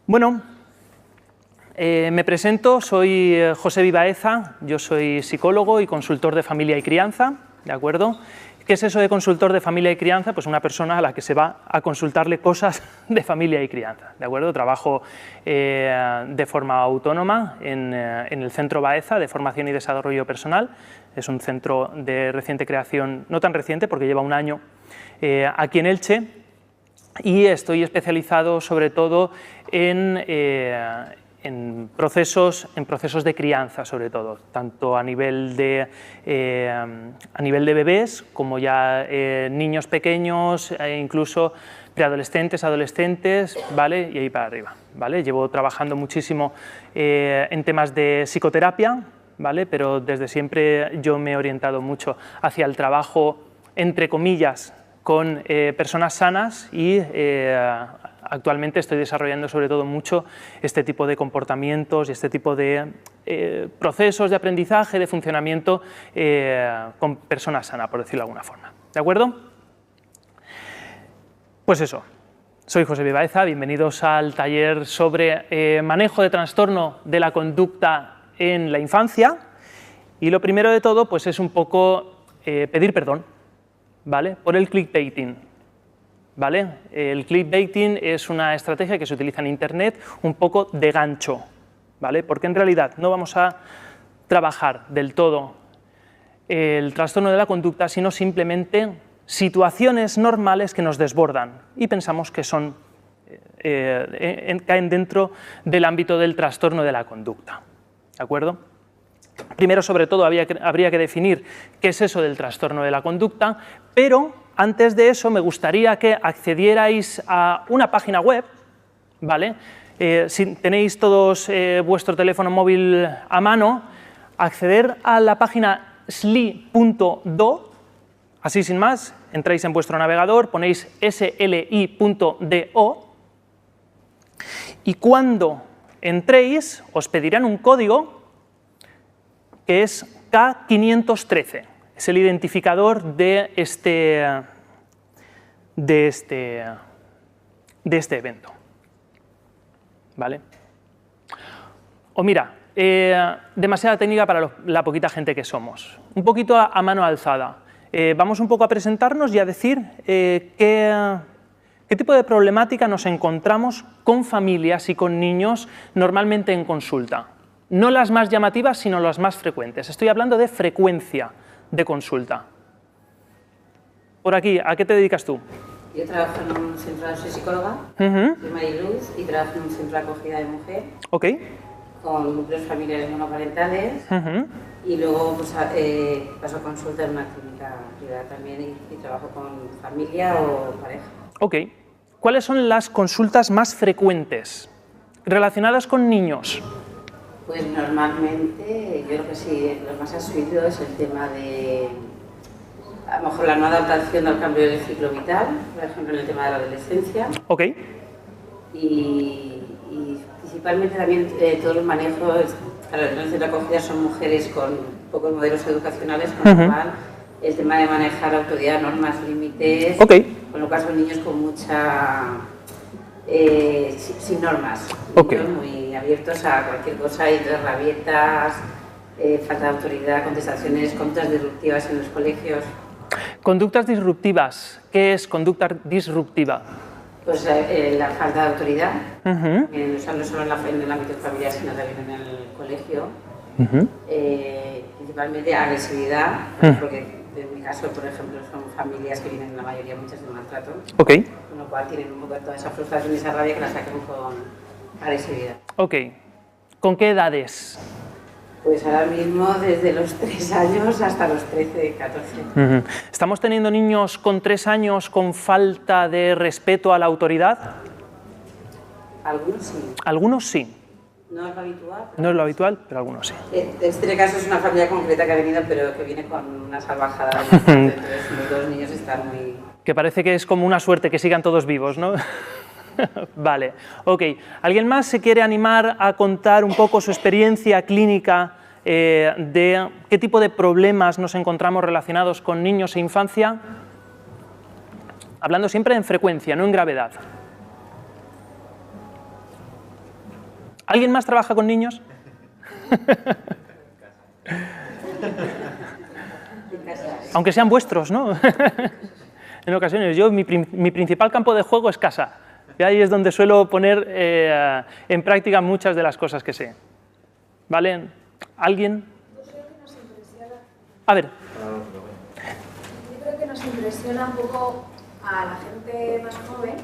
Bueno, me presento, soy José Vivaeza, yo soy psicólogo y consultor de familia y crianza, ¿de acuerdo? ¿Qué es eso de consultor de familia y crianza? Pues una persona a la que se va a consultarle cosas de familia y crianza, ¿de acuerdo? Trabajo de forma autónoma en el Centro Baeza de Formación y Desarrollo Personal. Es un centro de reciente creación, no tan reciente porque lleva un año, aquí en Elche, y estoy especializado sobre todo en procesos de crianza, sobre todo, tanto a nivel de bebés, como ya niños pequeños, incluso preadolescentes, adolescentes, ¿vale? Y ahí para arriba, ¿vale? Llevo trabajando muchísimo en temas de psicoterapia, ¿vale? Pero desde siempre yo me he orientado mucho hacia el trabajo, entre comillas, con personas sanas y actualmente estoy desarrollando sobre todo mucho este tipo de comportamientos y este tipo de procesos de aprendizaje, de funcionamiento con personas sanas, por decirlo de alguna forma. ¿De acuerdo? Pues eso, soy José Vivaeza, bienvenidos al taller sobre manejo de trastorno de la conducta en la infancia. Y lo primero de todo pues es un poco pedir perdón, ¿vale? Por el clickbaiting. ¿Vale? El clickbaiting es una estrategia que se utiliza en Internet un poco de gancho, ¿vale? Porque en realidad no vamos a trabajar del todo el trastorno de la conducta, sino simplemente situaciones normales que nos desbordan y pensamos que son, caen dentro del ámbito del trastorno de la conducta, ¿de acuerdo? Primero, sobre todo, habría que definir qué es eso del trastorno de la conducta, pero antes de eso me gustaría que accedierais a una página web, ¿vale? Si tenéis todos vuestro teléfono móvil a mano, acceder a la página sli.do, así sin más, entráis en vuestro navegador, ponéis sli.do y cuando entréis os pedirán un código que es K513. Es el identificador de este evento, ¿vale? O mira, demasiada técnica para la poquita gente que somos. Un poquito a mano alzada. Vamos un poco a presentarnos y a decir qué tipo de problemática nos encontramos con familias y con niños normalmente en consulta. No las más llamativas, sino las más frecuentes. Estoy hablando de frecuencia de consulta. Por aquí, ¿a qué te dedicas tú? Yo trabajo en un centro, soy psicóloga, soy Mariluz, y trabajo en un centro de acogida de mujer, con núcleos familiares monoparentales, y luego pues, paso consulta en una clínica privada también y trabajo con familia o pareja. Ok. ¿Cuáles son las consultas más frecuentes relacionadas con niños? Pues normalmente, yo creo que sí, lo más asiduo es el tema de, a lo mejor la no adaptación al cambio del ciclo vital, por ejemplo en el tema de la adolescencia. Ok. Y principalmente también todos los manejos, claro, en el centro de acogida son mujeres con pocos modelos educacionales, con lo cual el tema de manejar autoridad, normas, límites, con lo cual son niños con mucha... sin normas, muy abiertos a cualquier cosa, entre rabietas, falta de autoridad, contestaciones, conductas disruptivas en los colegios. Conductas disruptivas, ¿qué es conducta disruptiva? Pues la falta de autoridad, no solo en el ámbito familiar, sino también en el colegio, principalmente agresividad, porque en mi caso, por ejemplo, son familias que vienen la mayoría muchas de maltrato, con lo cual tienen un poco toda esa frustración y esa rabia que la sacan con agresividad. Ok. ¿Con qué edades? Pues ahora mismo desde los 3 años hasta los 13, 14. ¿Estamos teniendo niños con 3 años con falta de respeto a la autoridad? Algunos sí. Algunos sí. No es lo habitual. No es lo habitual, pero algunos sí. Este caso es una familia concreta que ha venido, pero que viene con una salvajada. Entonces los dos niños están muy... Que parece que es como una suerte que sigan todos vivos, ¿no? Vale, ok. ¿Alguien más se quiere animar a contar un poco su experiencia clínica de qué tipo de problemas nos encontramos relacionados con niños e infancia? Hablando siempre en frecuencia, no en gravedad. ¿Alguien más trabaja con niños? Aunque sean vuestros, ¿no? En ocasiones, mi principal campo de juego es casa. Y ahí es donde suelo poner en práctica muchas de las cosas que sé. ¿Vale? ¿Alguien? Yo creo que nos impresiona. A ver. Yo creo que nos impresiona un poco a la gente más joven.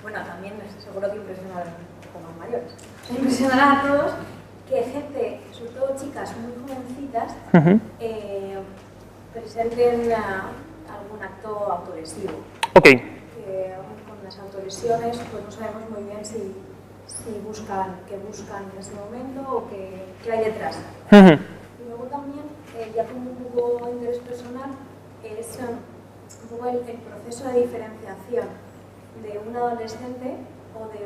Bueno, también seguro que impresiona a los poco más mayores. Nos impresionará a todos que gente, sobre todo chicas muy jovencitas, presenten algún acto autolesivo. Ok. Que con las autolesiones pues no sabemos muy bien si buscan en ese momento o qué hay detrás. Y luego también, ya como un poco interés personal, es un poco el proceso de diferenciación de un adolescente o de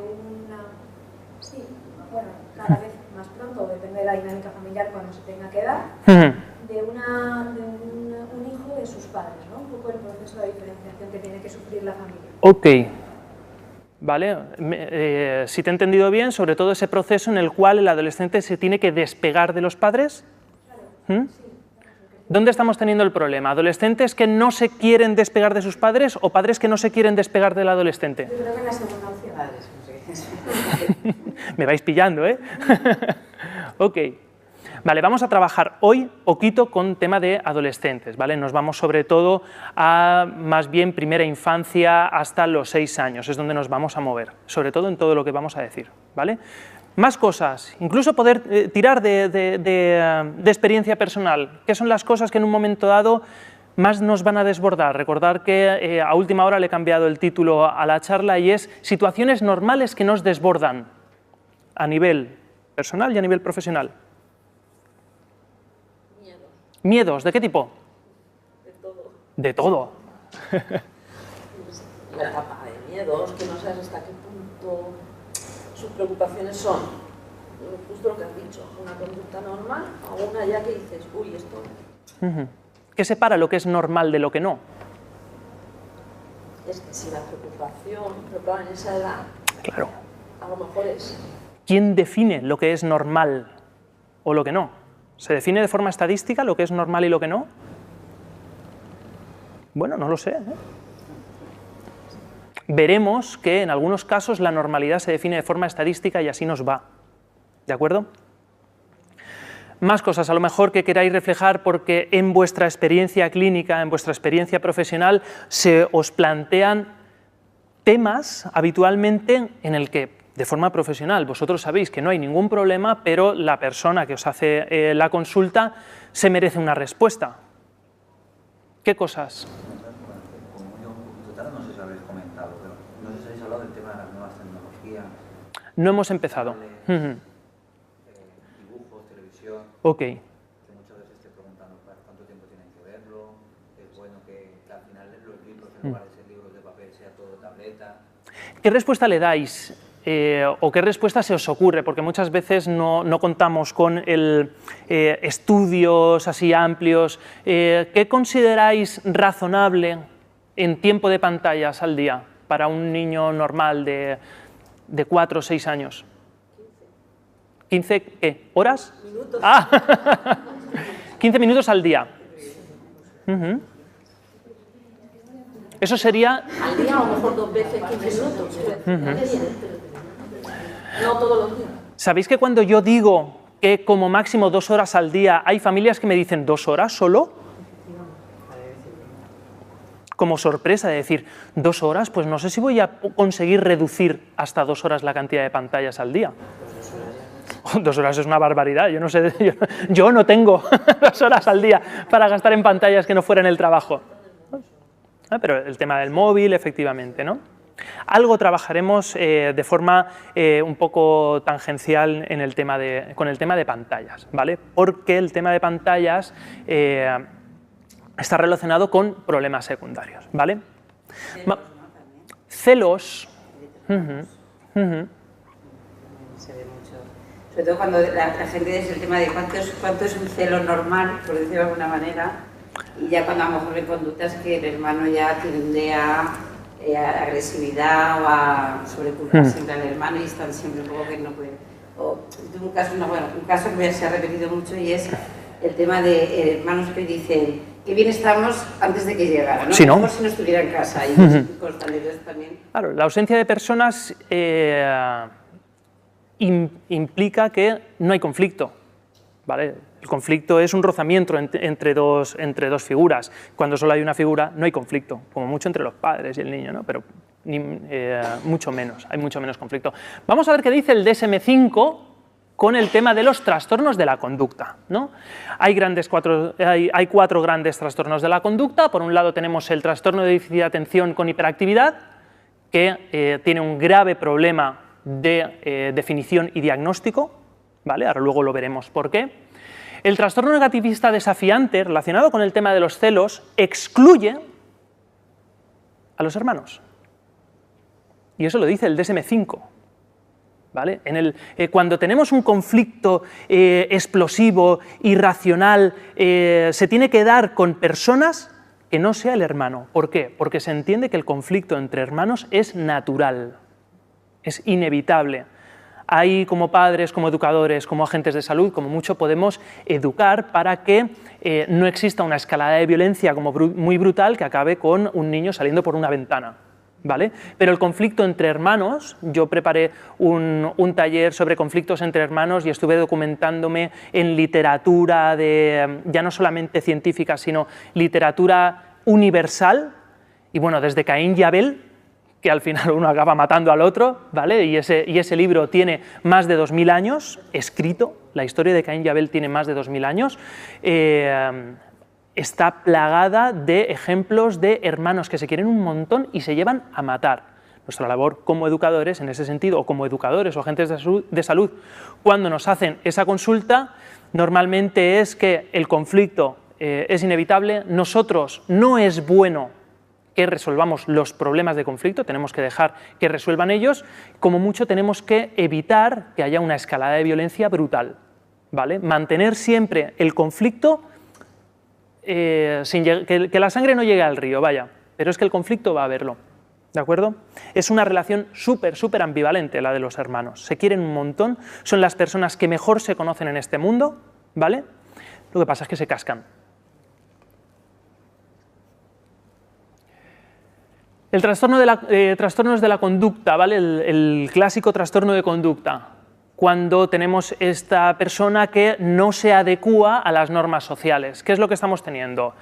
cada vez más pronto, depende de la dinámica familiar cuando se tenga que dar, de un hijo de sus padres, ¿no? Un poco el proceso de diferenciación que tiene que sufrir la familia. Ok. Vale, si te he entendido bien, sobre todo ese proceso en el cual el adolescente se tiene que despegar de los padres. Claro, sí. ¿Dónde estamos teniendo el problema? ¿Adolescentes que no se quieren despegar de sus padres o padres que no se quieren despegar del adolescente? Yo creo que en la segunda opción. Padres, no sé. Me vais pillando, ¿eh? Ok. Vale, vamos a trabajar hoy poquito con tema de adolescentes, ¿vale? Nos vamos sobre todo a más bien primera infancia hasta los 6 años, es donde nos vamos a mover, sobre todo en todo lo que vamos a decir, ¿vale? Más cosas, incluso poder tirar de experiencia personal, que son las cosas que en un momento dado más nos van a desbordar. Recordar que a última hora le he cambiado el título a la charla y es situaciones normales que nos desbordan a nivel personal y a nivel profesional. ¿Miedos? ¿De qué tipo? De todo. De todo. La etapa de miedos, que no sabes hasta qué punto sus preocupaciones son, justo lo que has dicho, una conducta normal o una ya que dices, uy, esto... ¿Qué separa lo que es normal de lo que no? Es que si la preocupación, pero claro, en esa edad, Claro. a lo mejor es... ¿Quién define lo que es normal o lo que no? ¿Se define de forma estadística lo que es normal y lo que no? Bueno, no lo sé, ¿eh? Veremos que en algunos casos la normalidad se define de forma estadística y así nos va. ¿De acuerdo? Más cosas a lo mejor que queráis reflejar porque en vuestra experiencia clínica, en vuestra experiencia profesional, se os plantean temas habitualmente en el que de forma profesional vosotros sabéis que no hay ningún problema, pero la persona que os hace la consulta se merece una respuesta. ¿Qué cosas? No sé si habéis comentado, pero no sé si habéis hablado del tema de las nuevas tecnologías. No hemos empezado. Dibujos, televisión. Ok. Que muchas veces te preguntan cuánto tiempo tienen que verlo. Es bueno que al final los libros, en lugar de ser libros de papel, sea todo tableta. ¿Qué respuesta le dais? ¿O qué respuesta se os ocurre? Porque muchas veces no contamos con estudios así amplios. ¿Qué consideráis razonable en tiempo de pantallas al día para un niño normal de 4 o 6 años? 15. ¿15 qué? ¿Horas? Minutos. 15 minutos al día. Eso sería... Al día a lo mejor 2 veces 15 minutos. No todos los días. ¿Sabéis que cuando yo digo que como máximo 2 horas al día, hay familias que me dicen 2 horas solo? Como sorpresa de decir, 2 horas, pues no sé si voy a conseguir reducir hasta 2 horas la cantidad de pantallas al día. 2 horas es una barbaridad, yo no sé, yo no tengo 2 horas al día para gastar en pantallas que no fueran el trabajo. Pero el tema del móvil, efectivamente, ¿no? Algo trabajaremos de forma un poco tangencial en el tema con el tema de pantallas, ¿vale? Porque el tema de pantallas está relacionado con problemas secundarios, ¿vale? Celos. Se ve mucho. Sobre todo cuando la gente dice el tema de cuánto es un celo normal, por decirlo de alguna manera, y ya cuando a lo mejor hay conductas que el hermano ya tiende a agresividad o a sobreculpar siempre al hermano y están siempre un poco que no pueden. un caso que se ha repetido mucho y es el tema de hermanos que dicen que bien estamos antes de que llegara, ¿no? Sí, ¿no? Como si no estuviera en casa y constantemente también. Claro, la ausencia de personas implica que no hay conflicto, ¿vale? El conflicto es un rozamiento entre dos figuras. Cuando solo hay una figura no hay conflicto, como mucho entre los padres y el niño, ¿no? Pero mucho menos, hay mucho menos conflicto. Vamos a ver qué dice el DSM-5 con el tema de los trastornos de la conducta, ¿no? Hay cuatro grandes trastornos de la conducta. Por un lado tenemos el trastorno de déficit de atención con hiperactividad, que tiene un grave problema de definición y diagnóstico, ¿vale? Ahora luego lo veremos por qué. El trastorno negativista desafiante, relacionado con el tema de los celos, excluye a los hermanos. Y eso lo dice el DSM-5. ¿Vale? Cuando tenemos un conflicto explosivo, irracional, se tiene que dar con personas que no sea el hermano. ¿Por qué? Porque se entiende que el conflicto entre hermanos es natural, es inevitable. Ahí, como padres, como educadores, como agentes de salud, como mucho podemos educar para que no exista una escalada de violencia como muy brutal que acabe con un niño saliendo por una ventana. ¿Vale? Pero el conflicto entre hermanos, yo preparé un taller sobre conflictos entre hermanos y estuve documentándome en literatura ya no solamente científica, sino literatura universal, y bueno, desde Caín y Abel, que al final uno acaba matando al otro, ¿vale? Y ese libro tiene más de 2000 años escrito, la historia de Caín y Abel tiene más de 2000 años, está plagada de ejemplos de hermanos que se quieren un montón y se llevan a matar. Nuestra labor como educadores, en ese sentido, o como educadores o agentes de salud, cuando nos hacen esa consulta, normalmente es que el conflicto es inevitable. Nosotros no es bueno que resolvamos los problemas de conflicto, tenemos que dejar que resuelvan ellos, como mucho tenemos que evitar que haya una escalada de violencia brutal, ¿vale? Mantener siempre el conflicto, que la sangre no llegue al río, vaya, pero es que el conflicto va a haberlo, ¿de acuerdo? Es una relación súper ambivalente la de los hermanos, se quieren un montón, son las personas que mejor se conocen en este mundo, ¿vale? Lo que pasa es que se cascan. El trastorno de trastornos de la conducta, ¿vale? El clásico trastorno de conducta, cuando tenemos esta persona que no se adecúa a las normas sociales. ¿Qué es lo que estamos teniendo?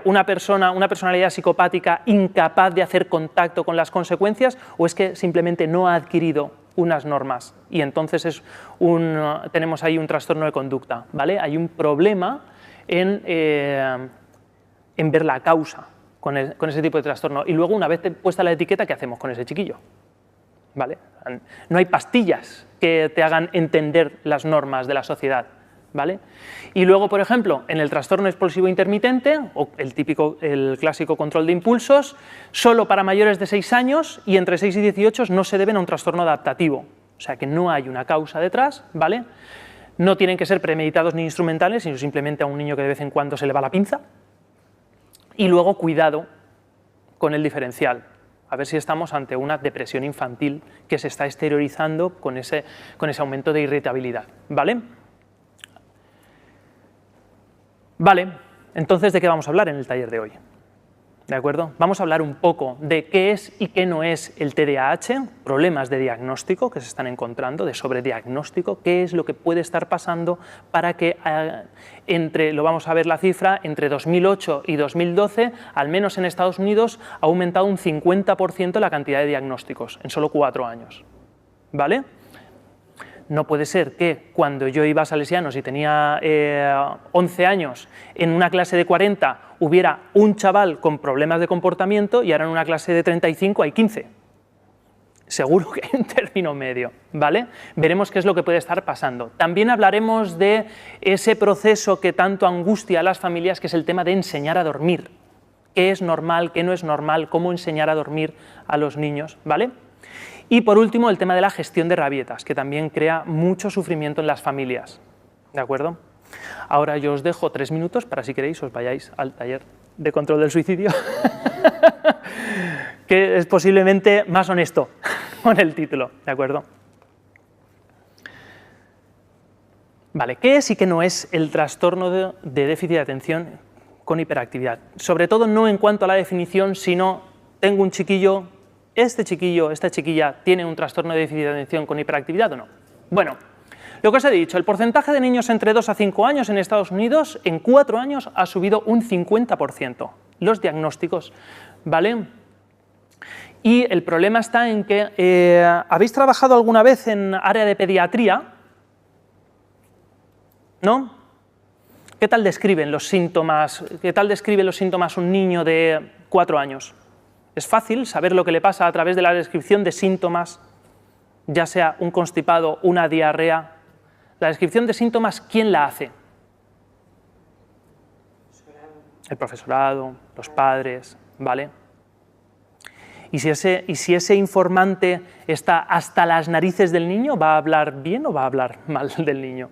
Una personalidad psicopática incapaz de hacer contacto con las consecuencias, o es que simplemente no ha adquirido unas normas y entonces tenemos ahí un trastorno de conducta, ¿vale? Hay un problema en ver la causa con ese tipo de trastorno. Y luego, una vez puesta la etiqueta, ¿qué hacemos con ese chiquillo? ¿Vale? No hay pastillas que te hagan entender las normas de la sociedad, ¿vale? Y luego, por ejemplo, en el trastorno explosivo intermitente, o el clásico control de impulsos, solo para mayores de 6 años y entre 6 y 18 no se deben a un trastorno adaptativo, o sea que no hay una causa detrás, ¿vale? No tienen que ser premeditados ni instrumentales, sino simplemente a un niño que de vez en cuando se le va la pinza. Y luego, cuidado con el diferencial, a ver si estamos ante una depresión infantil que se está exteriorizando con ese aumento de irritabilidad, ¿vale? Vale, entonces, ¿de qué vamos a hablar en el taller de hoy? ¿De acuerdo? Vamos a hablar un poco de qué es y qué no es el TDAH, problemas de diagnóstico que se están encontrando, de sobrediagnóstico, qué es lo que puede estar pasando para que lo vamos a ver la cifra, entre 2008 y 2012, al menos en Estados Unidos, ha aumentado un 50% la cantidad de diagnósticos en solo 4 años, ¿vale? No puede ser que cuando yo iba a Salesianos y tenía 11 años, en una clase de 40 hubiera un chaval con problemas de comportamiento y ahora en una clase de 35 hay 15. Seguro que hay un término medio, ¿vale? Veremos qué es lo que puede estar pasando. También hablaremos de ese proceso que tanto angustia a las familias, que es el tema de enseñar a dormir. ¿Qué es normal, qué no es normal, cómo enseñar a dormir a los niños, ¿vale? Y por último, el tema de la gestión de rabietas, que también crea mucho sufrimiento en las familias, ¿de acuerdo? Ahora yo os dejo 3 minutos para, si queréis, os vayáis al taller de control del suicidio, que es posiblemente más honesto con el título, ¿de acuerdo? Vale, ¿qué es y qué no es el trastorno de déficit de atención con hiperactividad? Sobre todo no en cuanto a la definición, sino tengo un chiquillo, esta chiquilla tiene un trastorno de déficit de atención con hiperactividad o no. Bueno, lo que os he dicho, el porcentaje de niños entre 2 a 5 años en Estados Unidos en 4 años ha subido un 50%, los diagnósticos, ¿vale? Y el problema está en que, ¿habéis trabajado alguna vez en área de pediatría? ¿No? ¿Qué tal describen los síntomas? ¿Qué tal describe los síntomas un niño de 4 años? Es fácil saber lo que le pasa a través de la descripción de síntomas, ya sea un constipado, una diarrea. La descripción de síntomas, ¿quién la hace? El profesorado, los padres, ¿vale? Y si ese informante está hasta las narices del niño, ¿va a hablar bien o va a hablar mal del niño?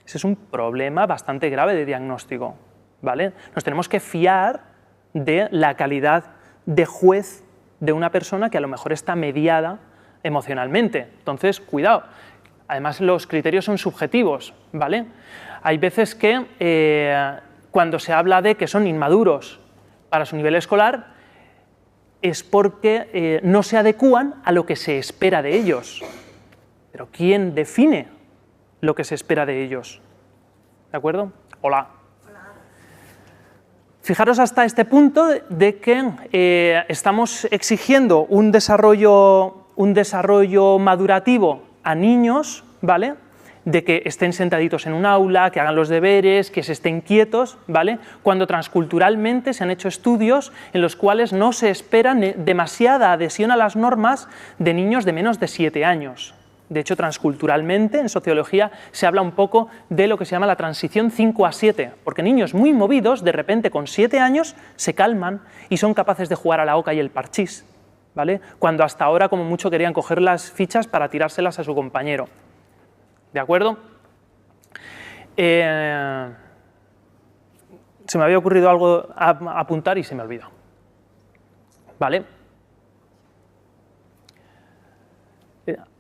Ese es un problema bastante grave de diagnóstico, ¿vale? Nos tenemos que fiar de la calidad de juez de una persona que a lo mejor está mediada emocionalmente. Entonces, cuidado. Además, los criterios son subjetivos, ¿vale? Hay veces que cuando se habla de que son inmaduros para su nivel escolar, es porque no se adecúan a lo que se espera de ellos. Pero ¿quién define lo que se espera de ellos? ¿De acuerdo? Hola. Fijaros hasta este punto de que estamos exigiendo un desarrollo madurativo a niños, ¿vale? De que estén sentaditos en un aula, que hagan los deberes, que se estén quietos, ¿vale? Cuando transculturalmente se han hecho estudios en los cuales no se espera demasiada adhesión a las normas de niños de menos de 7 años. De hecho, transculturalmente, en sociología, se habla un poco de lo que se llama la transición 5 a 7, porque niños muy movidos, de repente, con 7 años, se calman y son capaces de jugar a la oca y el parchís, ¿vale? Cuando hasta ahora, como mucho, querían coger las fichas para tirárselas a su compañero. ¿De acuerdo? Se me había ocurrido algo a apuntar y se me olvidó. ¿Vale?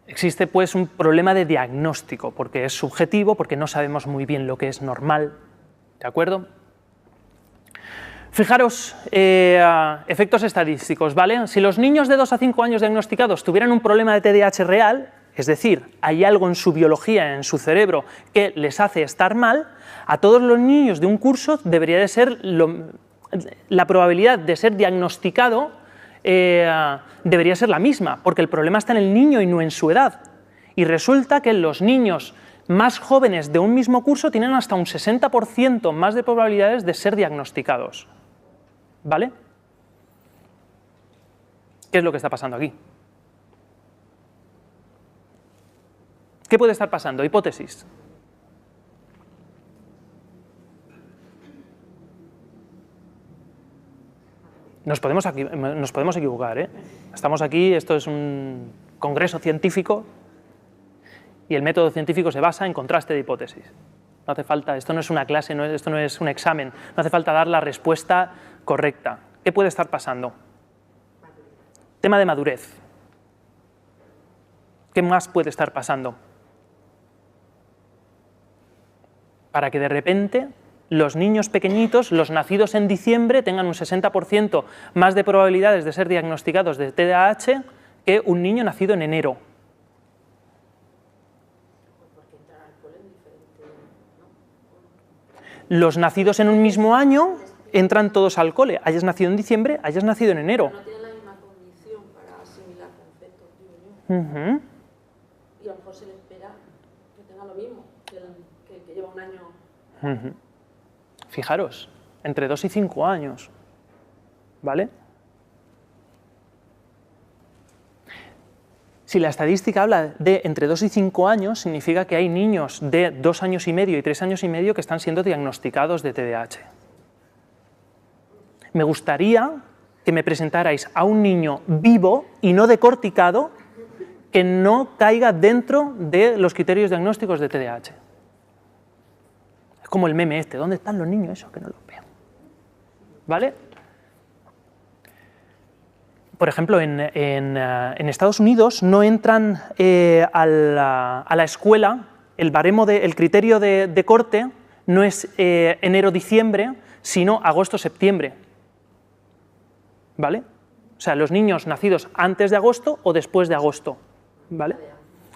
Existe pues un problema de diagnóstico, porque es subjetivo, porque no sabemos muy bien lo que es normal, ¿de acuerdo? Fijaros, efectos estadísticos, ¿vale? Si los niños de 2 a 5 años diagnosticados tuvieran un problema de TDAH real, es decir, hay algo en su biología, en su cerebro, que les hace estar mal, a todos los niños de un curso debería de ser la probabilidad de ser diagnosticado debería ser la misma, porque el problema está en el niño y no en su edad. Y resulta que los niños más jóvenes de un mismo curso tienen hasta un 60% más de probabilidades de ser diagnosticados. ¿Vale? ¿Qué es lo que está pasando aquí? ¿Qué puede estar pasando? Hipótesis. Nos podemos equivocar, ¿eh? Estamos aquí, esto es un congreso científico y el método científico se basa en contraste de hipótesis. No hace falta, esto no es una clase, esto no es un examen, no hace falta dar la respuesta correcta. ¿Qué puede estar pasando? Tema de madurez. ¿Qué más puede estar pasando? Para que de repente los niños pequeñitos, los nacidos en diciembre, tengan un 60% más de probabilidades de ser diagnosticados de TDAH que un niño nacido en enero. Los nacidos en un mismo año entran todos al cole, hayas nacido en diciembre, hayas nacido en enero. No tienen la misma condición para asimilar conceptos, digo yo. Y a lo mejor se le espera que tenga lo mismo que el que lleva un año. Fijaros, entre 2 y 5 años, ¿vale? Si la estadística habla de entre 2 y 5 años, significa que hay niños de 2 años y medio y 3 años y medio que están siendo diagnosticados de TDAH. Me gustaría que me presentarais a un niño vivo y no decorticado que no caiga dentro de los criterios diagnósticos de TDAH. Es como el meme este, ¿dónde están los niños esos que no los veo? ¿Vale? Por ejemplo, en Estados Unidos no entran a la escuela el baremo, el criterio de corte no es enero-diciembre, sino agosto-septiembre, ¿vale? O sea, los niños nacidos antes de agosto o después de agosto, ¿vale?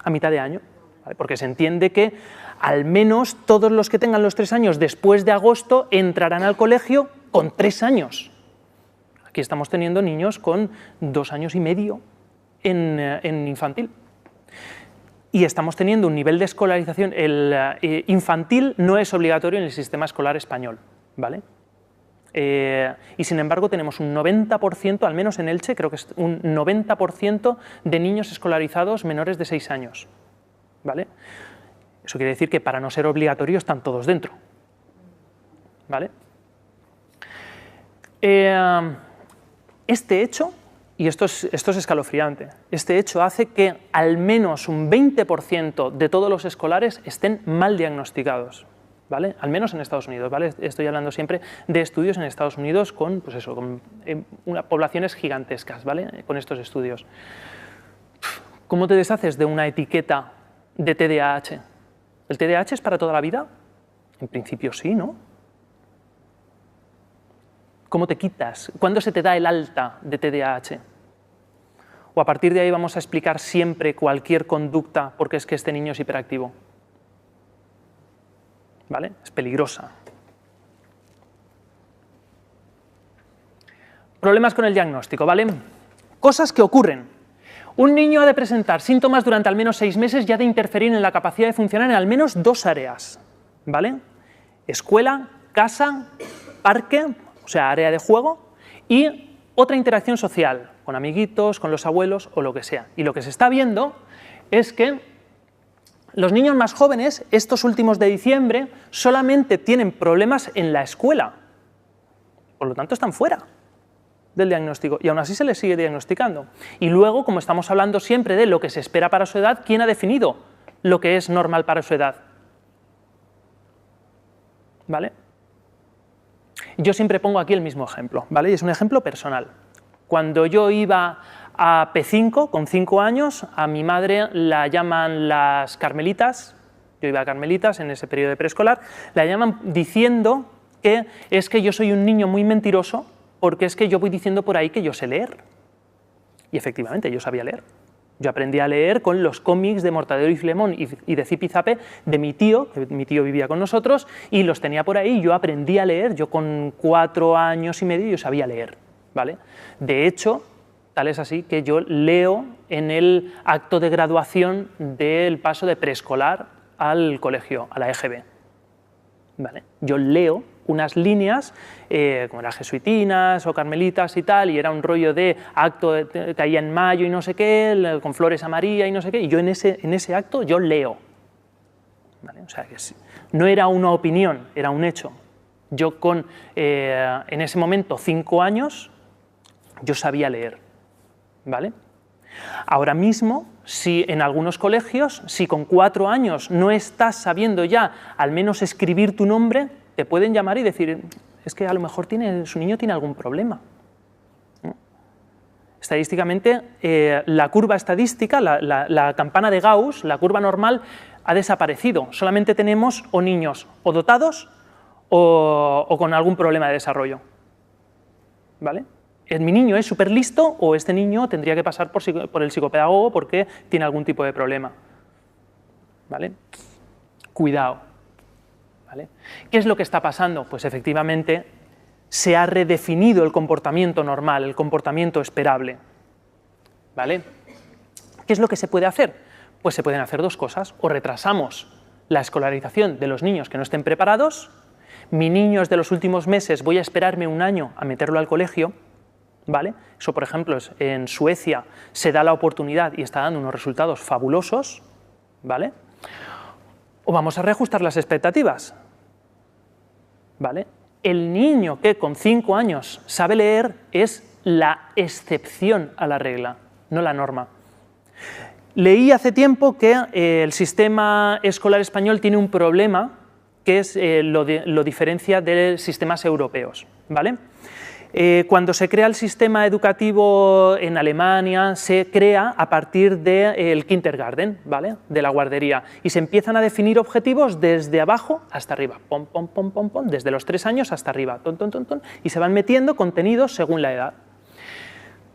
A mitad de año, ¿vale? Porque se entiende que al menos todos los que tengan los 3 años después de agosto entrarán al colegio con 3 años. Aquí estamos teniendo niños con 2 años y medio en infantil. Y estamos teniendo un nivel de escolarización, el infantil no es obligatorio en el sistema escolar español, ¿vale? Y sin embargo tenemos un 90%, al menos en Elche, creo que es un 90% de niños escolarizados menores de 6 años, ¿vale? Eso quiere decir que para no ser obligatorio están todos dentro, ¿vale? Este hecho, y esto es escalofriante, este hecho hace que al menos un 20% de todos los escolares estén mal diagnosticados, ¿vale? Al menos en Estados Unidos, ¿vale? Estoy hablando siempre de estudios en Estados Unidos con, pues eso, con poblaciones gigantescas, ¿vale? Con estos estudios. ¿Cómo te deshaces de una etiqueta de TDAH? ¿El TDAH es para toda la vida? En principio sí, ¿no? ¿Cómo te quitas? ¿Cuándo se te da el alta de TDAH? O a partir de ahí vamos a explicar siempre cualquier conducta porque es que este niño es hiperactivo. ¿Vale? Es peligrosa. Problemas con el diagnóstico, ¿vale? Cosas que ocurren. Un niño ha de presentar síntomas durante al menos 6 meses y ha de interferir en la capacidad de funcionar en al menos 2 áreas, ¿vale? Escuela, casa, parque, o sea, área de juego, y otra interacción social, con amiguitos, con los abuelos o lo que sea. Y lo que se está viendo es que los niños más jóvenes, estos últimos de diciembre, solamente tienen problemas en la escuela. Por lo tanto, están fuera del diagnóstico y aún así se les sigue diagnosticando. Y luego, como estamos hablando siempre de lo que se espera para su edad, ¿quién ha definido lo que es normal para su edad? ¿Vale? Yo siempre pongo aquí el mismo ejemplo, ¿vale? Y es un ejemplo personal. Cuando yo iba a P5, con 5 años, a mi madre la llaman las Carmelitas, yo iba a Carmelitas en ese periodo de preescolar, la llaman diciendo que es que yo soy un niño muy mentiroso porque es que yo voy diciendo por ahí que yo sé leer. Y efectivamente, yo sabía leer. Yo aprendí a leer con los cómics de Mortadelo y Filemón y de Zipizape de mi tío, que mi tío vivía con nosotros, y los tenía por ahí, y yo aprendí a leer, yo con 4 años y medio yo sabía leer, ¿vale? De hecho, tal es así que yo leo en el acto de graduación del paso de preescolar al colegio, a la EGB, ¿vale? Yo leo unas líneas, como eran jesuitinas o carmelitas y tal, y era un rollo de acto, caía en mayo y no sé qué, con flores a María y no sé qué, y yo en ese acto yo leo, ¿vale? O sea, que no era una opinión, era un hecho. Yo en ese momento, 5 años, yo sabía leer, ¿vale? Ahora mismo, si en algunos colegios, si con 4 años no estás sabiendo ya al menos escribir tu nombre, te pueden llamar y decir, es que a lo mejor su niño tiene algún problema. Estadísticamente, la curva estadística, la campana de Gauss, la curva normal, ha desaparecido. Solamente tenemos o niños o dotados o con algún problema de desarrollo, ¿vale? Mi niño es súper listo o este niño tendría que pasar por el psicopedagogo porque tiene algún tipo de problema, ¿vale? Cuidado. ¿Vale? ¿Qué es lo que está pasando? Pues efectivamente se ha redefinido el comportamiento normal, el comportamiento esperable, ¿vale? ¿Qué es lo que se puede hacer? Pues se pueden hacer 2 cosas, o retrasamos la escolarización de los niños que no estén preparados, mi niño es de los últimos meses, voy a esperarme 1 año a meterlo al colegio, ¿vale? Eso, por ejemplo, en Suecia se da la oportunidad y está dando unos resultados fabulosos, ¿vale? O vamos a reajustar las expectativas, ¿vale? El niño que con 5 años sabe leer es la excepción a la regla, no la norma. Leí hace tiempo que el sistema escolar español tiene un problema que es lo diferencia de sistemas europeos, ¿vale? Cuando se crea el sistema educativo en Alemania, se crea a partir del kindergarten, ¿vale? De la guardería, y se empiezan a definir objetivos desde abajo hasta arriba, pom, pom, pom, pom, pom, desde los 3 años hasta arriba, ton, ton, ton, ton, y se van metiendo contenidos según la edad.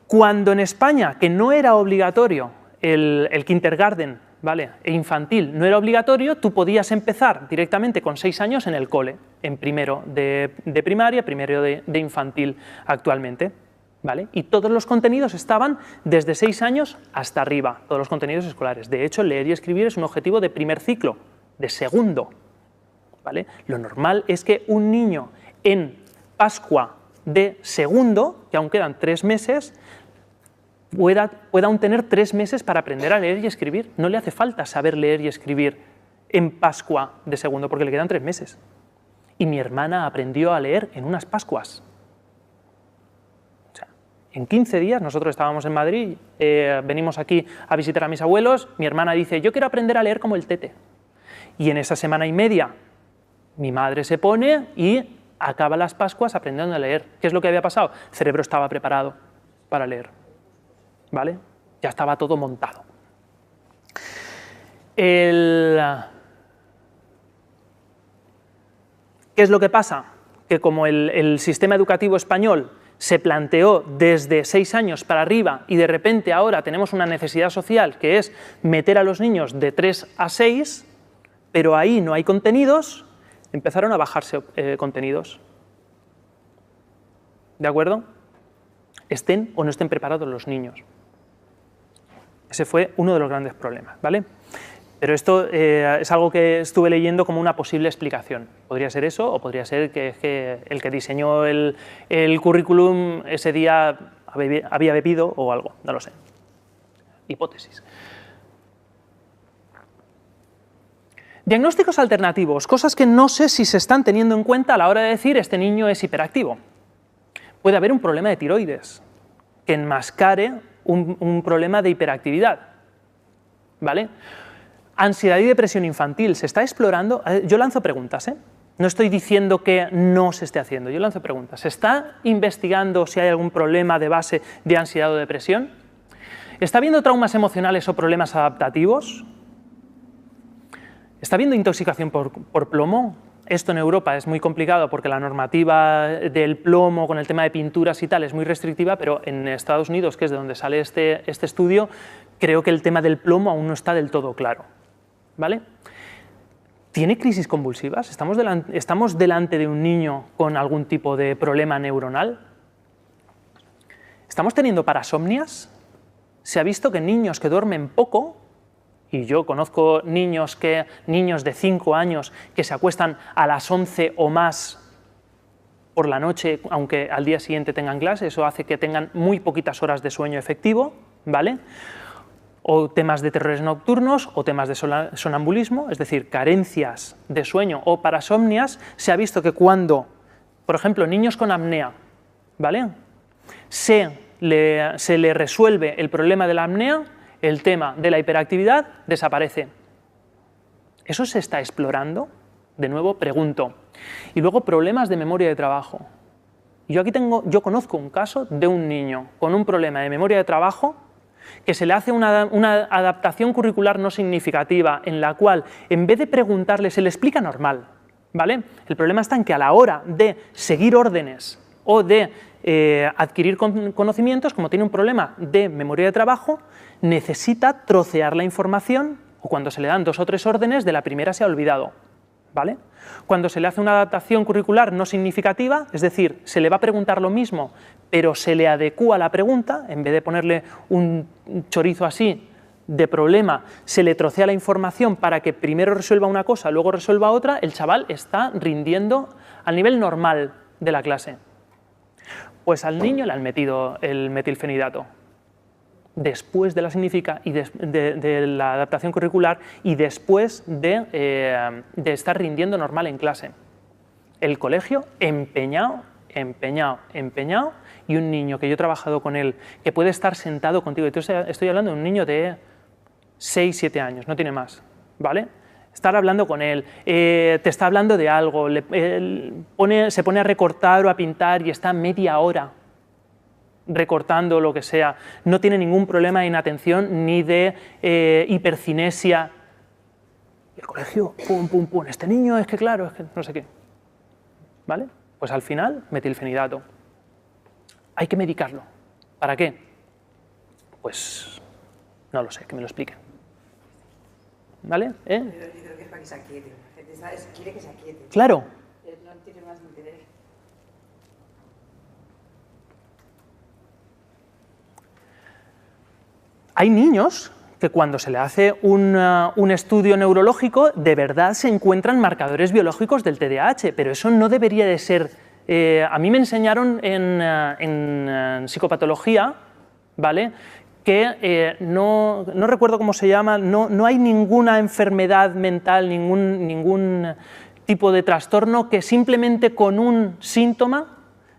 Cuando en España, que no era obligatorio el kindergarten, ¿vale? E infantil no era obligatorio, tú podías empezar directamente con 6 años en el cole, en primero de primaria, primero de infantil actualmente, ¿vale? Y todos los contenidos estaban desde 6 años hasta arriba, todos los contenidos escolares. De hecho, leer y escribir es un objetivo de primer ciclo, de segundo, ¿vale? Lo normal es que un niño en Pascua de segundo, que aún quedan 3 meses, pueda aún tener 3 meses para aprender a leer y escribir. No le hace falta saber leer y escribir en Pascua de segundo, porque le quedan 3 meses. Y mi hermana aprendió a leer en unas Pascuas. O sea, en 15 días, nosotros estábamos en Madrid, venimos aquí a visitar a mis abuelos, mi hermana dice, yo quiero aprender a leer como el Tete. Y en esa semana y media, mi madre se pone y acaba las Pascuas aprendiendo a leer. ¿Qué es lo que había pasado? El cerebro estaba preparado para leer, ¿vale? Ya estaba todo montado. ¿Qué es lo que pasa? Que como el sistema educativo español se planteó desde 6 años para arriba y de repente ahora tenemos una necesidad social que es meter a los niños de 3 a 6, pero ahí no hay contenidos, empezaron a bajarse contenidos. ¿De acuerdo? Estén o no estén preparados los niños. Ese fue uno de los grandes problemas, ¿vale? Pero esto es algo que estuve leyendo como una posible explicación. Podría ser eso, o podría ser que el que diseñó el currículum ese día había bebido o algo, no lo sé. Hipótesis. Diagnósticos alternativos, cosas que no sé si se están teniendo en cuenta a la hora de decir este niño es hiperactivo. Puede haber un problema de tiroides que enmascare un problema de hiperactividad, ¿vale? Ansiedad y depresión infantil, ¿se está explorando? Yo lanzo preguntas, ¿eh? No estoy diciendo que no se esté haciendo, yo lanzo preguntas. ¿Se está investigando si hay algún problema de base de ansiedad o depresión? ¿Está habiendo traumas emocionales o problemas adaptativos? ¿Está habiendo intoxicación por plomo? Esto en Europa es muy complicado porque la normativa del plomo con el tema de pinturas y tal es muy restrictiva, pero en Estados Unidos, que es de donde sale este estudio, creo que el tema del plomo aún no está del todo claro, ¿vale? ¿Tiene crisis convulsivas? ¿Estamos delante de un niño con algún tipo de problema neuronal? ¿Estamos teniendo parasomnias? Se ha visto que niños que duermen poco, y yo conozco niños de 5 años que se acuestan a las 11 o más por la noche, aunque al día siguiente tengan clase, eso hace que tengan muy poquitas horas de sueño efectivo, ¿vale? O temas de terrores nocturnos o temas de sonambulismo, es decir, carencias de sueño o parasomnias. Se ha visto que cuando, por ejemplo, niños con apnea, ¿vale? Se le resuelve el problema de la apnea, el tema de la hiperactividad desaparece. ¿Eso se está explorando? De nuevo, pregunto. Y luego, problemas de memoria de trabajo. Yo conozco un caso de un niño con un problema de memoria de trabajo que se le hace una adaptación curricular no significativa en la cual, en vez de preguntarle, se le explica normal, ¿vale? El problema está en que a la hora de seguir órdenes o de adquirir conocimientos, como tiene un problema de memoria de trabajo, necesita trocear la información, o cuando se le dan 2 o 3 órdenes, de la primera se ha olvidado, ¿vale? Cuando se le hace una adaptación curricular no significativa, es decir, se le va a preguntar lo mismo, pero se le adecúa la pregunta, en vez de ponerle un chorizo así de problema, se le trocea la información para que primero resuelva una cosa, luego resuelva otra, el chaval está rindiendo al nivel normal de la clase. Pues al niño le han metido el metilfenidato después de de la adaptación curricular y después de estar rindiendo normal en clase. El colegio empeñado, y un niño que yo he trabajado con él, que puede estar sentado contigo, estoy hablando de un niño de 6, 7 años, no tiene más, ¿vale? estar hablando con él, te está hablando de algo, se pone a recortar o a pintar y está media hora recortando lo que sea, no tiene ningún problema de inatención ni de hipercinesia. Y el colegio, pum, pum, pum, este niño es que claro, es que no sé qué. ¿Vale? Pues al final, metilfenidato. Hay que medicarlo. ¿Para qué? Pues no lo sé, que me lo expliquen. ¿Vale? Yo creo que es para que se aquiete. La gente quiere que se aquiete. Claro. No tiene más interés. Hay niños que cuando se le hace un estudio neurológico, de verdad se encuentran marcadores biológicos del TDAH, pero eso no debería de ser... a mí me enseñaron en psicopatología, ¿vale?, que no recuerdo cómo se llama, no hay ninguna enfermedad mental, ningún tipo de trastorno que simplemente con un síntoma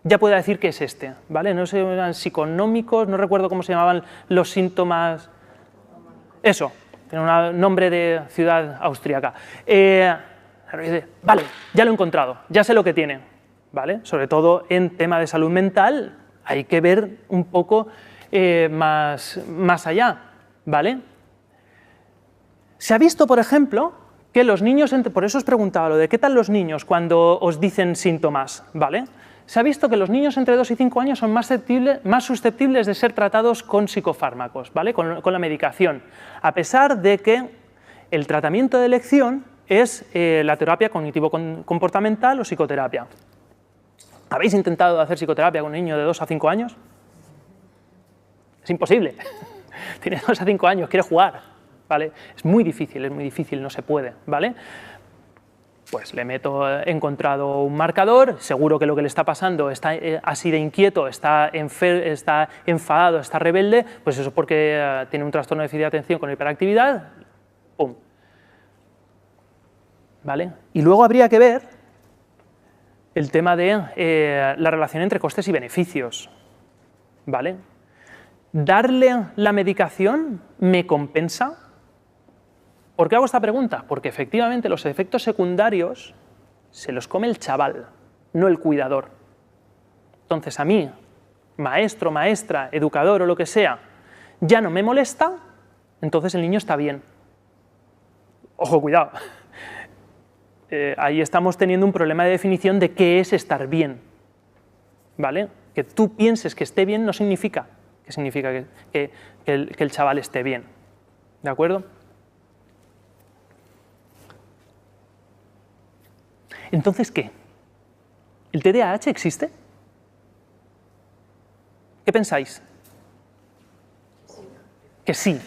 ya pueda decir que es este, ¿vale? No sé, eran psiconómicos, no recuerdo cómo se llamaban los síntomas. Eso, tiene un nombre de ciudad austríaca. Vale, ya lo he encontrado, ya sé lo que tiene, ¿vale? Sobre todo en tema de salud mental hay que ver un poco más allá, ¿vale? Se ha visto, por ejemplo, que los niños, por eso os preguntaba lo de qué tal los niños cuando os dicen síntomas, ¿vale? Se ha visto que los niños entre 2 y 5 años son más susceptibles de ser tratados con psicofármacos, ¿vale?, con la medicación, a pesar de que el tratamiento de elección es la terapia cognitivo-comportamental o psicoterapia. ¿Habéis intentado hacer psicoterapia con un niño de 2 a 5 años? Es imposible. Tiene 2 a 5 años, quiere jugar, ¿vale? Es muy difícil, no se puede, ¿vale? Pues le meto, he encontrado un marcador, seguro que lo que le está pasando está así de inquieto, está enfadado, está rebelde, pues eso es porque tiene un trastorno de déficit de atención con hiperactividad, ¡pum! ¿Vale? Y luego habría que ver el tema de la relación entre costes y beneficios, ¿vale? ¿Darle la medicación me compensa? ¿Por qué hago esta pregunta? Porque efectivamente los efectos secundarios se los come el chaval, no el cuidador. Entonces a mí, maestro, maestra, educador o lo que sea, ya no me molesta, entonces el niño está bien. Ojo, cuidado. Ahí estamos teniendo un problema de definición de qué es estar bien, ¿vale? Que tú pienses que esté bien no significa que el chaval esté bien, ¿de acuerdo? Entonces, ¿qué? ¿El TDAH existe? ¿Qué pensáis? Que sí.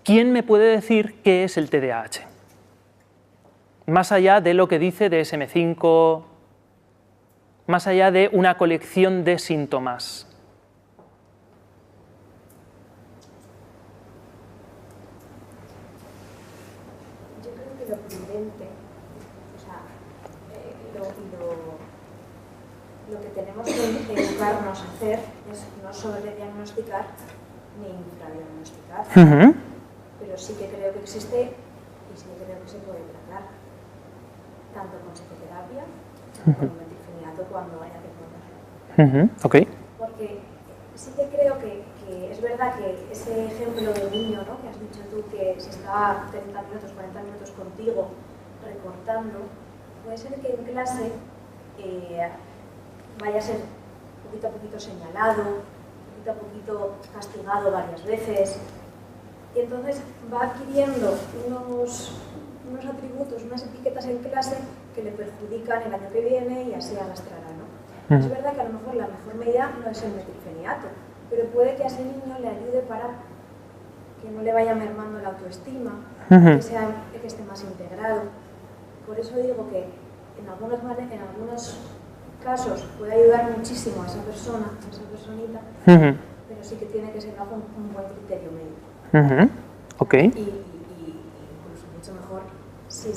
¿Quién me puede decir qué es el TDAH? Más allá de lo que dice DSM-5, más allá de una colección de síntomas. Yo creo que lo prudente, o sea, lo que tenemos que educarnos a hacer es no sobrediagnosticar ni infradiagnosticar, pero sí que creo que existe y sí que creo que se puede tratar, tanto con psicoterapia como con metilfenidato cuando haya que ponerlo. Okay. Porque sí que creo que es verdad que ese ejemplo del niño, ¿no?, que has dicho tú, que se está 30 minutos, 40 minutos contigo recortando, puede ser que en clase vaya a ser poquito a poquito señalado, poquito a poquito castigado varias veces, y entonces va adquiriendo unos atributos, unas etiquetas en clase que le perjudican el año que viene y así arrastrará, ¿no? Es verdad que a lo mejor la mejor medida no es el metilfenidato, pero puede que a ese niño le ayude para que no le vaya mermando la autoestima, que esté más integrado. Por eso digo que en algunos casos puede ayudar muchísimo a esa persona, a esa personita, pero sí que tiene que ser bajo un buen criterio médico. Okay. Y incluso mucho mejor si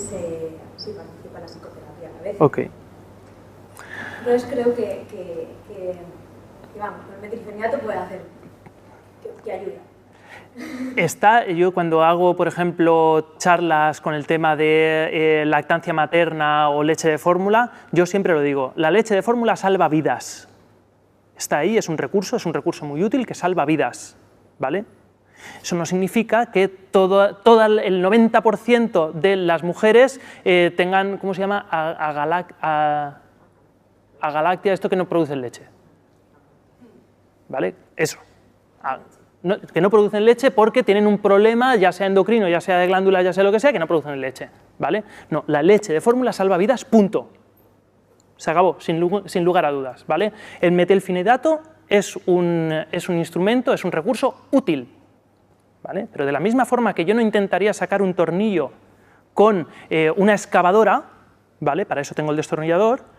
participa en la psicoterapia a la vez. Okay. Entonces creo que vamos, el metilfenidato puede hacer que ayude. Yo cuando hago, por ejemplo, charlas con el tema de lactancia materna o leche de fórmula, yo siempre lo digo, la leche de fórmula salva vidas. Está ahí, es un recurso muy útil que salva vidas, ¿vale? Eso no significa que todo el 90% de las mujeres tengan, ¿cómo se llama?, agalactia, esto que no producen leche, ¿vale? Eso. Que no producen leche porque tienen un problema, ya sea endocrino, ya sea de glándula, ya sea lo que sea, que no producen leche, ¿vale? No, la leche de fórmula salva vidas, punto. Se acabó, sin lugar a dudas, ¿vale? El metilfenidato es un instrumento, es un recurso útil, ¿vale? Pero de la misma forma que yo no intentaría sacar un tornillo con una excavadora, ¿vale? Para eso tengo el destornillador.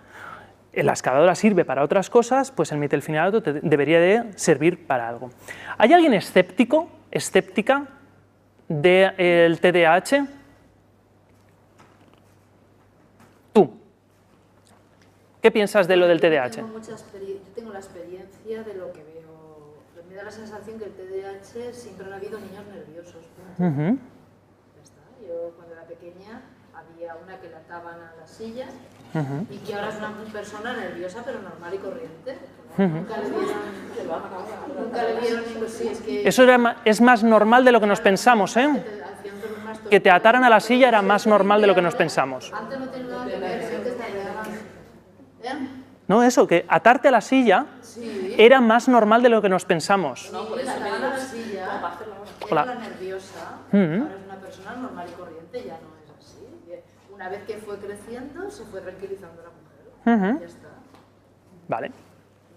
La excavadora sirve para otras cosas, pues el metilfenidato debería de servir para algo. ¿Hay alguien escéptica del TDAH? Tú. ¿Qué piensas de lo del TDAH? Yo tengo la experiencia de lo que veo. Me da la sensación que el TDAH siempre han habido niños nerviosos. Ya está. Yo cuando era pequeña había una que le ataban a la silla y que ahora es una persona nerviosa pero normal y corriente. Nunca le vieron pues sí, es que... Eso es más normal de lo que nos pensamos, ¿eh? Que te ataran a la silla era más normal de lo que nos pensamos. Antes no tenía nada que ver, siempre te No, eso, que atarte a la silla era más normal de lo que nos pensamos. No, por eso me dio la silla, era la nerviosa, ahora es una persona normal y corriente, ya no es así. Una vez que fue creciendo, se fue tranquilizando la mujer, ya está. Vale.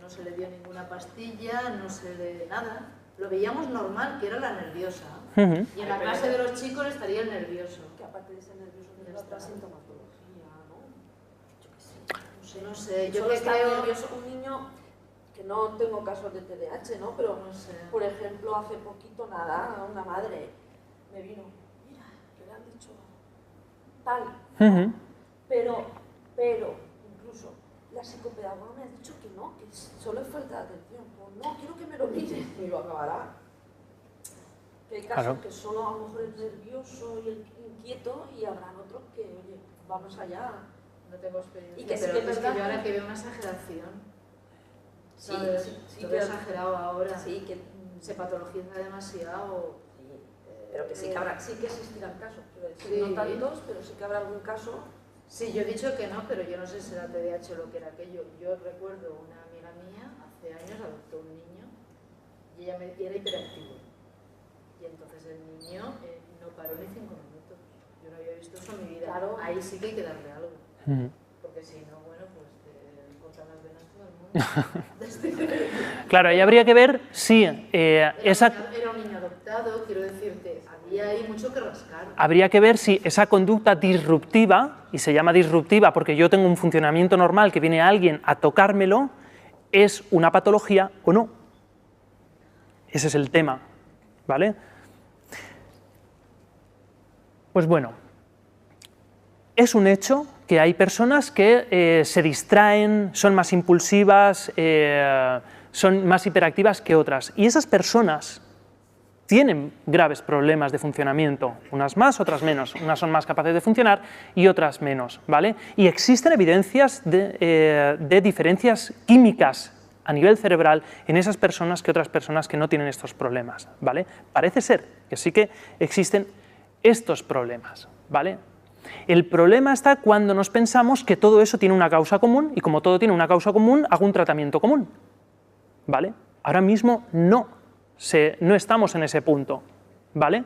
No se le dio ninguna pastilla, no se le... nada. Lo veíamos normal, que era la nerviosa. Y en la clase de los chicos estaría el nervioso. Que aparte de ser nervioso, tiene otra sintomatología, ¿no? Yo qué sé. No sé, yo Solo está creo... nervioso un niño, que no tengo casos de TDAH, ¿no? Pero, no sé. Por ejemplo, hace poquito nada, una madre me vino, mira, que le han dicho tal, pero, incluso la psicopedagoga me ha dicho que no, que solo es falta de atención. Pues no, quiero que me lo mire y lo acabará. Que hay casos que solo a lo mejor es nervioso y inquieto y habrán otros que, oye, vamos allá. No tengo experiencia, Y que sí pero que es es que verdad yo ahora que veo una exageración. Sí, ¿Sabes? sí, Lo pero- veo exagerado ahora. Sí, que, Se patologiza demasiado. pero que sí que habrá, sí que existirán casos, quiero decir, Sí. no tantos, pero sí que habrá algún caso. Sí, yo he dicho que no, pero yo no sé si era TDAH o lo que era aquello. Yo recuerdo una amiga mía, hace años adoptó un niño y ella era hiperactivo. Y entonces el niño no paró ni 5 minutos. Yo no había visto eso en mi vida. Claro. Ahí sí que hay que darle algo. Porque si no, bueno, pues te cortan las venas todo el mundo. Claro, ahí habría que ver si esa... Era un niño adoptado, quiero decirte, había ahí mucho que rascar. Habría que ver si esa conducta disruptiva, y se llama disruptiva porque yo tengo un funcionamiento normal que viene alguien a tocármelo, es una patología o no. Ese es el tema, ¿vale? Pues bueno, es un hecho que hay personas que se distraen, son más impulsivas, son más hiperactivas que otras, y esas personas tienen graves problemas de funcionamiento, unas más, otras menos, unas son más capaces de funcionar y otras menos, ¿vale? Y existen evidencias de diferencias químicas a nivel cerebral en esas personas que otras personas que no tienen estos problemas, ¿vale? Parece ser que sí que existen estos problemas, ¿vale? El problema está cuando nos pensamos que todo eso tiene una causa común y como todo tiene una causa común, hago un tratamiento común, ¿vale? Ahora mismo no estamos en ese punto, ¿vale?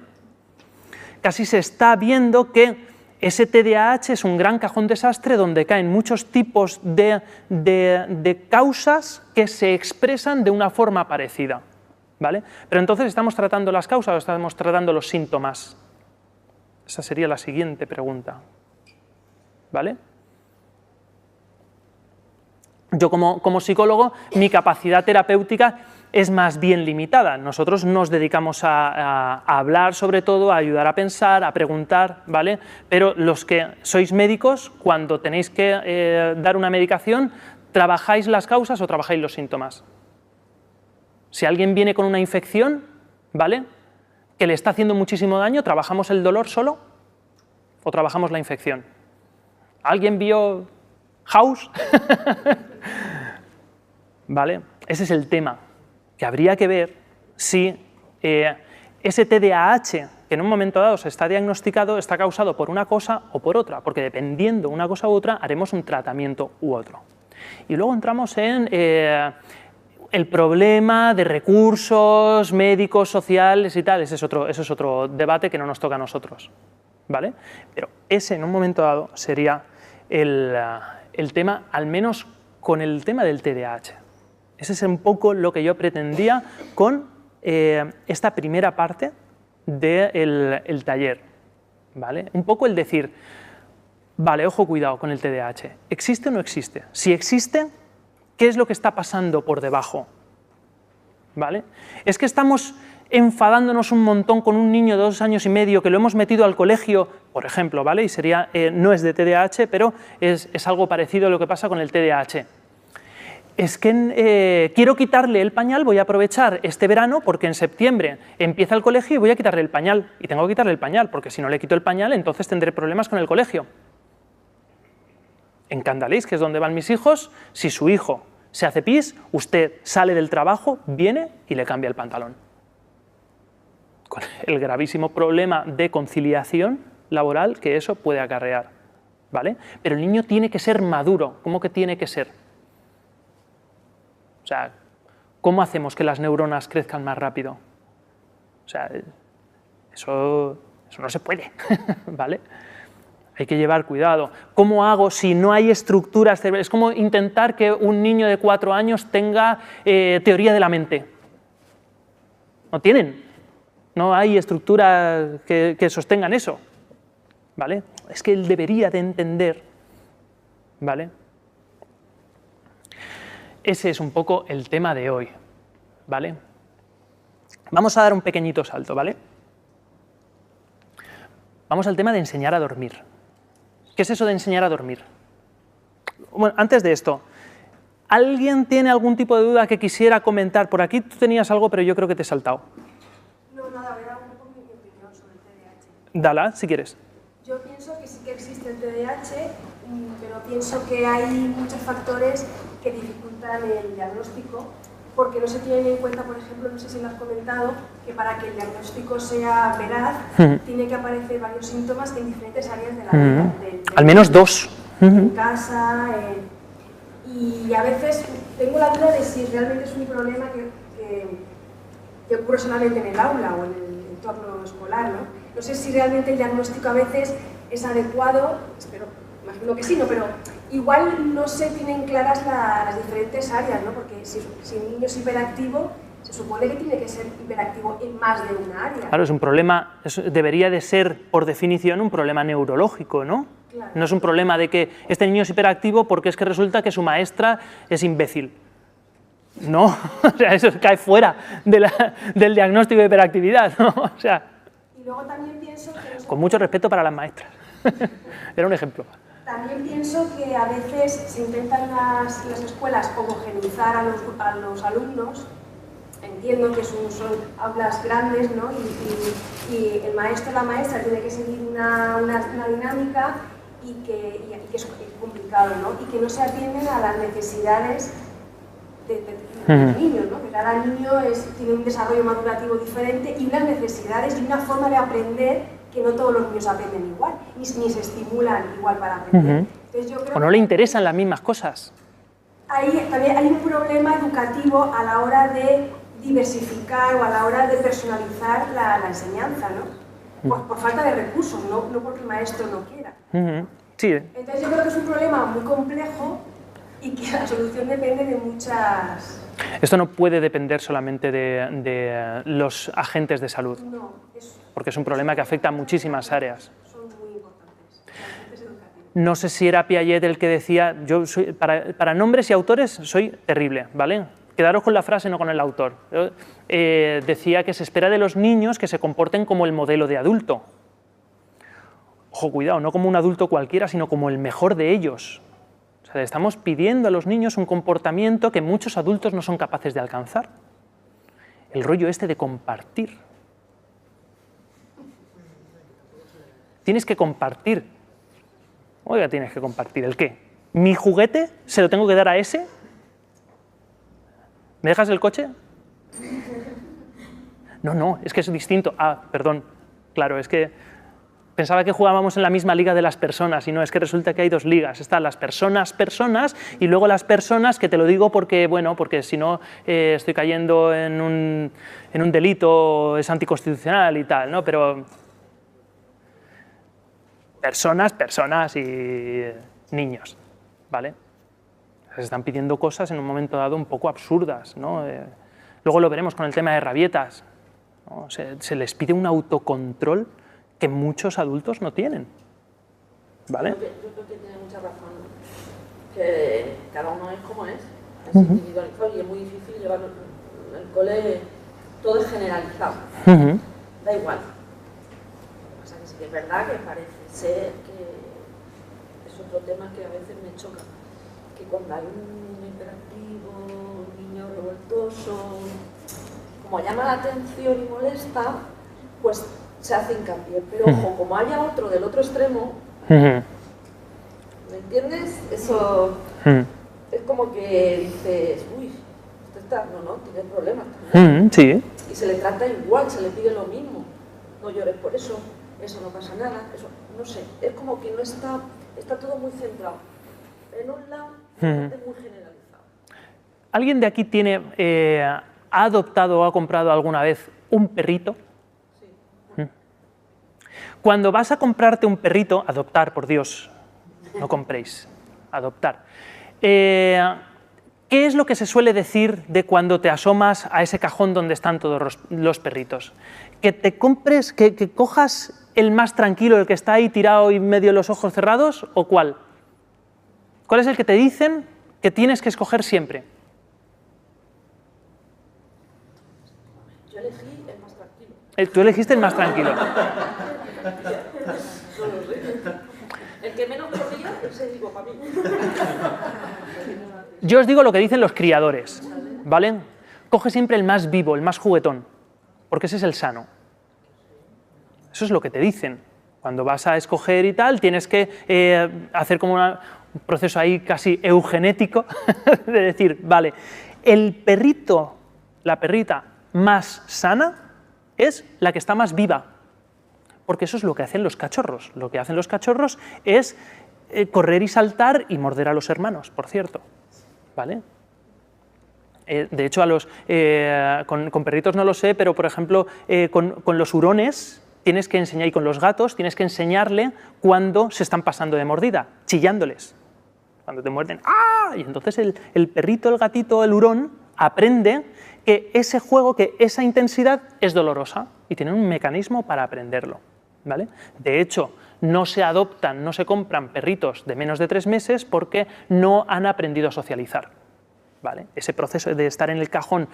Casi se está viendo que ese TDAH es un gran cajón desastre donde caen muchos tipos de causas que se expresan de una forma parecida, ¿vale? Pero entonces, ¿estamos tratando las causas o estamos tratando los síntomas? Esa sería la siguiente pregunta, ¿vale? Yo como psicólogo, mi capacidad terapéutica es más bien limitada. Nosotros nos dedicamos a hablar sobre todo, a ayudar a pensar, a preguntar, ¿vale? Pero los que sois médicos, cuando tenéis que dar una medicación, ¿trabajáis las causas o trabajáis los síntomas? Si alguien viene con una infección, ¿vale? que le está haciendo muchísimo daño, ¿trabajamos el dolor solo o trabajamos la infección? ¿Alguien vio House? ¿Vale? Ese es el tema, que habría que ver si ese TDAH, que en un momento dado se está diagnosticado, está causado por una cosa o por otra, porque dependiendo una cosa u otra, haremos un tratamiento u otro. Y luego entramos en el problema de recursos médicos, sociales y tal, ese es otro debate que no nos toca a nosotros, ¿vale? Pero ese en un momento dado sería el tema, al menos con el tema del TDAH. Ese es un poco lo que yo pretendía con esta primera parte del taller, ¿vale? Un poco el decir, vale, ojo, cuidado con el TDAH, ¿existe o no existe? Si existe, ¿qué es lo que está pasando por debajo? ¿Vale? Es que estamos enfadándonos un montón con un niño de 2 años y medio que lo hemos metido al colegio, por ejemplo, ¿vale? Y sería, no es de TDAH, pero es algo parecido a lo que pasa con el TDAH. Es que quiero quitarle el pañal, voy a aprovechar este verano porque en septiembre empieza el colegio y voy a quitarle el pañal. Y tengo que quitarle el pañal, porque si no le quito el pañal, entonces tendré problemas con el colegio. En Candalís, que es donde van mis hijos, si su hijo se hace pis, usted sale del trabajo, viene y le cambia el pantalón. Con el gravísimo problema de conciliación laboral que eso puede acarrear, ¿vale? Pero el niño tiene que ser maduro. ¿Cómo que tiene que ser? O sea, ¿cómo hacemos que las neuronas crezcan más rápido? O sea, eso no se puede, ¿vale? Hay que llevar cuidado. ¿Cómo hago si no hay estructuras cerebrales? Es como intentar que un niño de 4 años tenga teoría de la mente. No tienen. No hay estructuras que sostengan eso, ¿vale? Es que él debería de entender, ¿vale? Ese es un poco el tema de hoy, ¿vale? Vamos a dar un pequeñito salto, ¿vale? Vamos al tema de enseñar a dormir. ¿Qué es eso de enseñar a dormir? Bueno, antes de esto, ¿alguien tiene algún tipo de duda que quisiera comentar? Por aquí tú tenías algo, pero yo creo que te he saltado. No, nada, voy a dar un poco mi opinión sobre el TDAH. Dala, si quieres. Yo pienso que sí que existe el TDAH, pero pienso que hay muchos factores que dificultan el diagnóstico, porque no se tienen en cuenta, por ejemplo, no sé si lo has comentado, que para que el diagnóstico sea veraz, tiene que aparecer varios síntomas en diferentes áreas de la vida. Al menos 2. En casa, y a veces tengo la duda de si realmente es un problema que ocurre solamente en el aula o en el entorno escolar, ¿no? No sé si realmente el diagnóstico a veces es adecuado, imagino que sí, ¿no? Pero igual no se tienen claras las diferentes áreas, ¿no? Porque si un niño es hiperactivo, se supone que tiene que ser hiperactivo en más de una área. Claro, es un problema, debería de ser, por definición, un problema neurológico, ¿no? Claro. No es un problema de que este niño es hiperactivo porque es que resulta que su maestra es imbécil. No, o sea, eso cae fuera del diagnóstico de hiperactividad, ¿no? O sea, y luego también pienso que... Con mucho respeto para las maestras. Era un ejemplo. También pienso que a veces se intentan las escuelas homogeneizar a los alumnos. Entiendo que son aulas grandes, ¿no? Y el maestro o la maestra tiene que seguir una dinámica y que es complicado, ¿no? Y que no se atienden a las necesidades de los niños, ¿no? Que cada niño tiene un desarrollo madurativo diferente y unas necesidades y una forma de aprender que no todos los niños aprenden igual, ni se estimulan igual para aprender. Entonces, yo creo o no le interesan las mismas cosas. También hay un problema educativo a la hora de diversificar o a la hora de personalizar la enseñanza, ¿no? Por falta de recursos, no porque el maestro no quiera. Sí. Entonces yo creo que es un problema muy complejo y que la solución depende de muchas... Esto no puede depender solamente de los agentes de salud, porque es un problema que afecta a muchísimas áreas. Son muy importantes, agentes educativos. No sé si era Piaget el que decía, yo soy, para nombres y autores soy terrible, ¿vale? Quedaros con la frase, no con el autor. Decía que se espera de los niños que se comporten como el modelo de adulto. Ojo, cuidado, no como un adulto cualquiera, sino como el mejor de ellos. O sea, estamos pidiendo a los niños un comportamiento que muchos adultos no son capaces de alcanzar. El rollo este de compartir. Tienes que compartir. Oiga, tienes que compartir. ¿El qué? ¿Mi juguete se lo tengo que dar a ese? ¿Me dejas el coche? No, es que es distinto. Ah, perdón. Claro, es que pensaba que jugábamos en la misma liga de las personas y no, es que resulta que hay dos ligas. Están las personas y luego las personas, que te lo digo porque, bueno, porque si no estoy cayendo en un delito, es anticonstitucional y tal, ¿no? Pero personas y niños, ¿vale? Se están pidiendo cosas en un momento dado un poco absurdas, ¿no? Luego lo veremos con el tema de rabietas, ¿no? Se les pide un autocontrol que muchos adultos no tienen, ¿vale? Yo creo que tiene mucha razón, que cada uno es como es individualizado y es muy difícil llevarlo en el cole, todo es generalizado, da igual. Lo que pasa es que sí que es verdad que parece ser que es otro tema que a veces me choca, que cuando hay un niño hiperactivo, un niño revoltoso, como llama la atención y molesta, pues se hace hincapié, pero ojo, como haya otro del otro extremo, ¿me entiendes? Eso es como que dices, uy, usted está, no, tiene problemas también. Sí. Y se le trata igual, se le pide lo mismo, no llores por eso no pasa nada, eso, no sé, es como que no está todo muy centrado. En un lado es muy generalizado. ¿Alguien de aquí ha adoptado o ha comprado alguna vez un perrito? Sí. Cuando vas a comprarte un perrito, adoptar, por Dios, no compréis, adoptar. ¿Qué es lo que se suele decir de cuando te asomas a ese cajón donde están todos los perritos? Que te compres, que cojas el más tranquilo, el que está ahí tirado y medio los ojos cerrados, ¿o cuál? ¿Cuál es el que te dicen que tienes que escoger siempre? Yo elegí el más tranquilo. Tú elegiste el más tranquilo. No lo sé. El que menos corría, ese digo para mí. Yo os digo lo que dicen los criadores, ¿vale? Coge siempre el más vivo, el más juguetón, porque ese es el sano. Eso es lo que te dicen. Cuando vas a escoger y tal, tienes que hacer como un proceso ahí casi eugenético de decir, vale, el perrito, la perrita más sana es la que está más viva, porque eso es lo que hacen los cachorros. Lo que hacen los cachorros es correr y saltar y morder a los hermanos, por cierto, ¿vale? De hecho, con perritos no lo sé, pero por ejemplo, con los hurones tienes que enseñar, y con los gatos tienes que enseñarle cuando se están pasando de mordida, chillándoles. Cuando te muerden, ¡ah! Y entonces el perrito, el gatito, el hurón aprende que ese juego, que esa intensidad es dolorosa y tienen un mecanismo para aprenderlo, ¿vale? De hecho, no se adoptan, no se compran perritos de menos de 3 meses porque no han aprendido a socializar, ¿vale? Ese proceso de estar en el cajón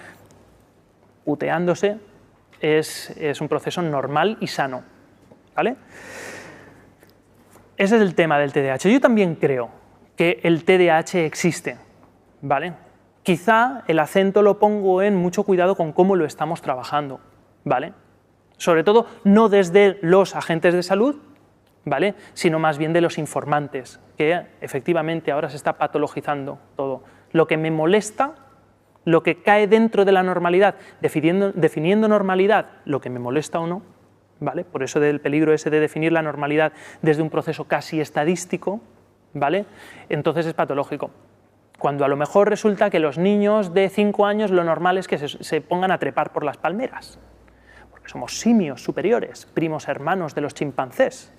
puteándose es un proceso normal y sano, ¿vale? Ese es el tema del TDAH. Yo también creo que el TDAH existe, ¿vale? Quizá el acento lo pongo en mucho cuidado con cómo lo estamos trabajando, ¿vale? Sobre todo no desde los agentes de salud, ¿vale? Sino más bien de los informantes, que efectivamente ahora se está patologizando todo. Lo que me molesta, lo que cae dentro de la normalidad, definiendo normalidad lo que me molesta o no, ¿vale? Por eso del peligro ese de definir la normalidad desde un proceso casi estadístico, ¿vale? Entonces es patológico. Cuando a lo mejor resulta que los niños de 5 años lo normal es que se pongan a trepar por las palmeras, porque somos simios superiores, primos hermanos de los chimpancés,